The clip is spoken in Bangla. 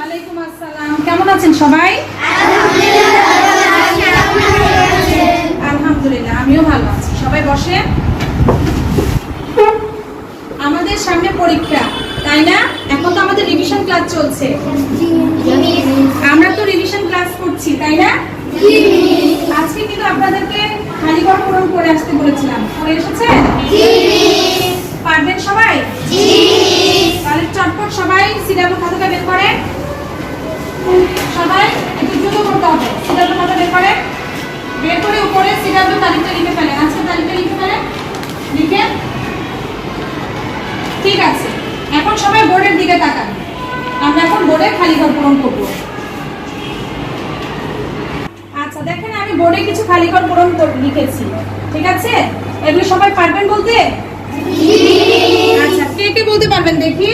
ওয়ালাইকুম আসসালাম। কেমন আছেন সবাই? আলহামদুলিল্লাহ, আমিও ভালো আছি। সবাই বসে। আমাদের সামনে পরীক্ষা, তাই না? এখন তো আমাদের রিভিশন ক্লাস চলছে। আমরা তো রিভিশন ক্লাস করছি, তাই না? আজকে কিন্তু আপনাদেরকে খালিঘর পূরণ করে আসতে বলেছিলাম। করে এসেছেন? পারবেন সবাই? তাহলে চটপট সবাই সিলেবাস খাতাটা বের করেন। সবাই একটু দ্রুত করতে হবে। সিলেবাস খাতা বের করেন। বের করে উপরে সিলেবাস তারিখটা লিখে ফেলেন। আজকে তারিখটা লিখে ফেলেন। লিখে ঠিক আছে। এখন সবাই বোর্ডের দিকে তাকান। আমরা এখন বোর্ডে খালিঘর পূরণ করব। আচ্ছা দেখেন, আমি বোর্ডে কিছু খালিঘর পূরণ লিখেছি। ঠিক আছে? এগুলো সবাই পারবেন বলতে? আচ্ছা, কে কে বলতে পারবেন দেখি?